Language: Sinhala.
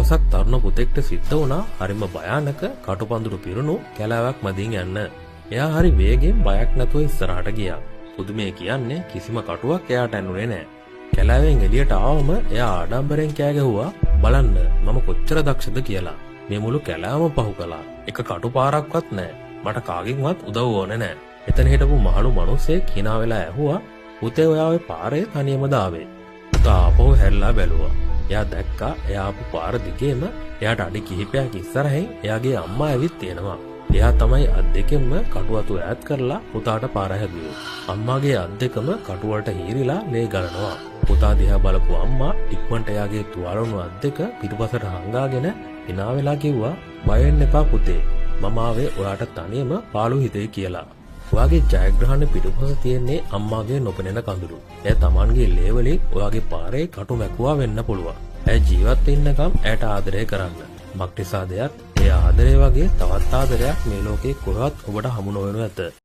දවසක් තරුණ පුතෙක්ට සිද්ධ වුණා හරිම භයානක කටුපඳුරු පිරුණු කැලෑවක් මැදින් යන්න. එයා හරි වේගෙන් බයක් නැතුව ඉස්සරහට ගියා. පුදුමේ කියන්නේ කිසිම කටුවක් එයාට ඇනුනේ නැහැ. කැලෑවෙන් එළියට ආවම එයා ආඩම්බරෙන් කෑ ගැහුවා, "බලන්න මම කොච්චර දක්ෂද කියලා. මේ මුළු කැලෑවම පහු කළා. එක කටුපාරක්වත් නැහැ. මට කාගෙන්වත් උදව් ඕනේ නැහැ." එතන හිටපු මහලු මිනිහෙක් hina වෙලා ඇහුවා, "පුතේ ඔයා ඔය පාරේ තනියමද ආවේ?" පුතා ආපහු හැරිලා බැලුවා. එයා දැක්කා එයා ආපු පාර දිගේම එයාට අඩි කිහිපයක් ඉස්සරහින් එයාගේ අම්මා ඇවිත් තියෙනවා. එයා තමයි අත් දෙකෙන්ම කටුවතු ඈත් කරලා පුතාට පාර හැදුවේ. අම්මාගේ අත් දෙකම කටු වලට හීරිලා ලේ ගලනවා. පුතා දිහා බලපු අම්මා ඉක්මනට එයාගේ තුවාලුණු අත් දෙක පිටුපසට හංගාගෙන hina වෙලා කිව්වා, "බය වෙන්න එපා පුතේ. මම ආවේ ඔයාට තනියම පාළු හිතේ කියලා." ඔයාගේ ජයග්‍රහණ පිටුපස තියෙන්නේ අම්මාගේ නොපෙනෙන කඳුළු. එය Tamanගේ ලේ වලින් ඔයාගේ පාරේ කටු මැකුවා වෙන්න පුළුවන්. ඇය ජීවත් වෙන්නකම් ඇයට ආදරය කරන්න. මක්නිසාදයක් ඒ ආදරය වගේ තවත් ආදරයක් මේ ලෝකේ කොහෙවත් ඔබට හමු නොවනු ඇත.